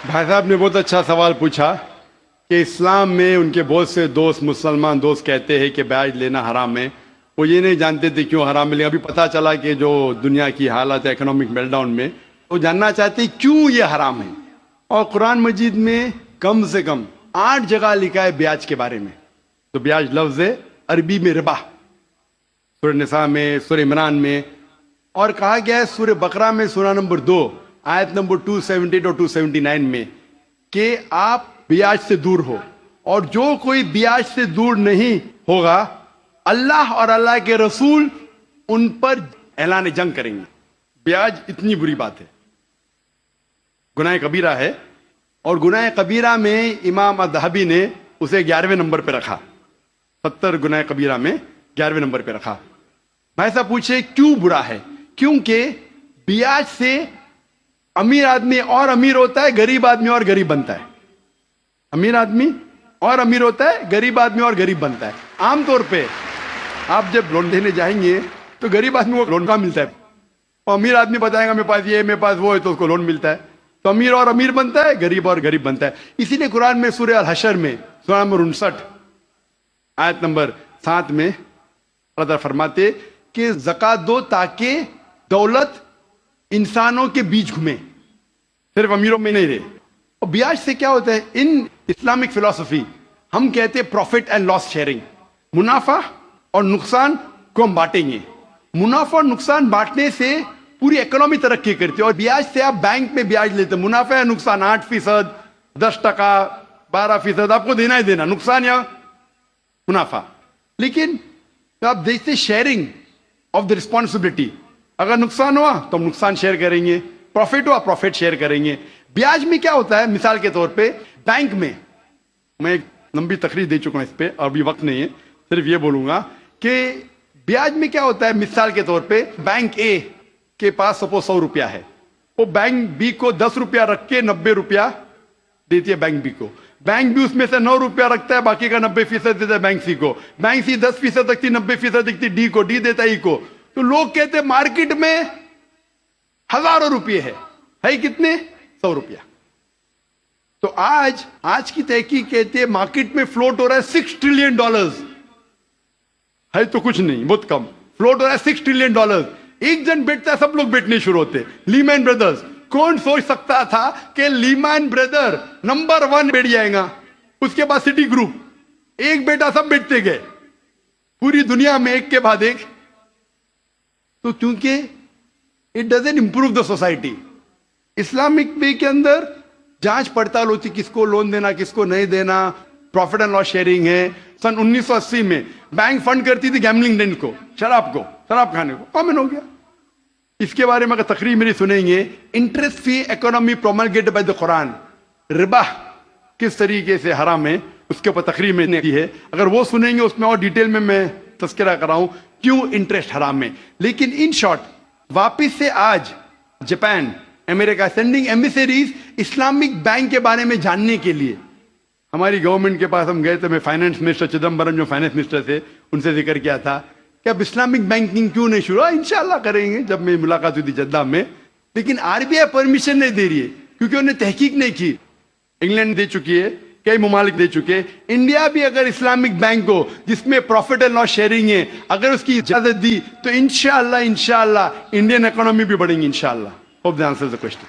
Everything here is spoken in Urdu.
بھائی صاحب نے بہت اچھا سوال پوچھا کہ اسلام میں ان کے بہت سے دوست مسلمان دوست کہتے ہیں کہ بیاج لینا حرام ہے. وہ یہ نہیں جانتے تھے کیوں حرام ہے، لیکن ابھی پتہ چلا کہ جو دنیا کی حالت ہے اکنامک میل ڈاؤن میں، وہ جاننا چاہتے ہیں کیوں یہ حرام ہے. اور قرآن مجید میں کم سے کم 8 جگہ لکھا ہے بیاج کے بارے میں. تو بیاج لفظ ہے عربی میں ربا، سورہ نساء میں، سورہ عمران میں، اور کہا گیا ہے سورہ بقرہ میں سورہ نمبر 2 آیت نمبر 278 اور 279 میں کہ آپ بیاج سے دور ہو، اور جو کوئی بیاج سے دور نہیں ہوگا اللہ اور اللہ کے رسول ان پر اعلان جنگ کریں گے. بیاج اتنی بری بات ہے، گناہ کبیرہ ہے، اور گناہ کبیرہ میں امام الذہبی نے اسے 11ویں نمبر پہ رکھا. 70 گناہ کبیرہ میں 11ویں نمبر پہ رکھا. بھائی صاحب پوچھے کیوں برا ہے؟ کیونکہ بیاج سے امیر آدمی اور امیر ہوتا ہے، غریب آدمی اور غریب بنتا ہے. امیر آدمی اور امیر ہوتا ہے، غریب آدمی اور غریب بنتا ہے. عام طور پہ آپ جب لون دینے جائیں گے تو غریب آدمی کو لون کا ملتا ہے، اور امیر آدمی بتائے گا میرے پاس یہ ہے میرے پاس وہ ہے، تو اس کو لون ملتا ہے. تو امیر اور امیر بنتا ہے، غریب اور غریب بنتا ہے. اسی لیے قرآن میں سورہ الحشر میں سورہ نمبر 59 آیت نمبر 7 میں اللہ تعالیٰ فرماتے کہ زکوٰۃ دو تاکہ دولت انسانوں کے بیچ گھومے، صرف امیروں میں نہیں رہے. اور بیاج سے کیا ہوتا ہے؟ ان اسلامک فلسفی ہم کہتے ہیں پروفٹ اینڈ لاس شیئرنگ، منافع اور نقصان کو ہم بانٹیں گے. منافع اور نقصان بانٹنے سے پوری اکنامی ترقی کرتی ہے. اور بیاج سے آپ بینک میں بیاج لیتے ہیں، منافع یا نقصان 8%، 10%، 12% آپ کو دینا ہی دینا، نقصان یا منافع. لیکن آپ دیکھتے شیئرنگ آف دا رسپانسبلٹی، اگر نقصان ہوا تو ہم نقصان شیئر کریں گے، پروفٹ ہوا پروفٹ شیئر کریں گے. بیاج میں کیا ہوتا ہے؟ مثال کے طور پہ بینک میں، میں ایک لمبی تقریر دے چکا ہوں اس پہ، ابھی وقت نہیں ہے، صرف یہ بولوں گا کہ بیاج میں کیا ہوتا ہے. مثال کے طور پہ بینک اے کے پاس سپوز 100 روپیہ ہے، وہ بینک بی کو 10 روپیہ رکھ کے 90 روپیہ دیتی ہے بینک بی کو. بینک بھی اس میں سے 9 روپیہ رکھتا ہے، باقی کا 90% دیتا ہے بینک سی کو. بینک سی 10% رکھتی، 90% رکھتی ڈی کو، ڈی دیتا ای کو. تو لوگ کہتے ہیں مارکیٹ میں ہزاروں روپیے ہے کتنے؟ 100 روپیہ. تو آج کی تحقیق کہتے ہیں مارکیٹ میں فلوٹ ہو رہا ہے $6 ٹریلین، ہے تو کچھ نہیں، بہت کم فلوٹ ہو رہا ہے $6 ٹریلین. ایک جن بیٹھتا ہے سب لوگ بیٹھنے شروع ہوتے. لیمین بردرز، کون سوچ سکتا تھا کہ لیمین بردر نمبر 1 بیٹھ جائے گا؟ اس کے بعد سٹی گروپ، ایک بیٹا سب بیٹھتے گئے پوری دنیا میں ایک کے بعد ایک. تو کیونکہ it doesn't improve the society. Islamic way کے اندر جانچ پڑتال ہوتی کس کو لون دینا کس کو نہیں دینا. پروفٹ اینڈ لاس شیئرنگ ہے. سن 1980 میں بینک فنڈ کرتی تھی گیملنگ ڈین کو، شراب کھانے کو، کامن ہو گیا. اس کے بارے میں اگر تقریر میری سنیں گے، interest free economy promulgated by the قرآن، ربا کس طریقے سے حرام ہے، اس کے اوپر تقریر میں نے کی ہے. اگر وہ سنیں گے اس میں اور ڈیٹیل میں تذکرہ کر رہا ہوں کیوں انٹرسٹ حرام ہے. لیکن ان شارٹ واپس سے آج جاپان، امریکہ سینڈنگ ایمبیسریز اسلامک بینک کے بارے میں جاننے کے لیے. ہماری گورنمنٹ کے پاس ہم گئے تھے، میں فائنانس منسٹر چدمبرم جو فائنانس منسٹر تھے ان سے ذکر کیا تھا کہ اب اسلامک بینکنگ کیوں نہیں شروع؟ انشاءاللہ کریں گے. جب میں ملاقات ہوئی تھی جدہ میں، لیکن RBI پرمیشن نہیں دے رہی ہے کیونکہ انہوں نے تحقیق نہیں کی. انگلینڈ دے چکی ہے، کئی ممالک دے چکے. انڈیا بھی اگر اسلامک بینک کو جس میں پروفٹ اینڈ لاس شیئرنگ ہے اگر اس کی اجازت دی تو انشاءاللہ انڈین اکانومی بھی بڑھیں گی انشاءاللہ. Hope that answers the question.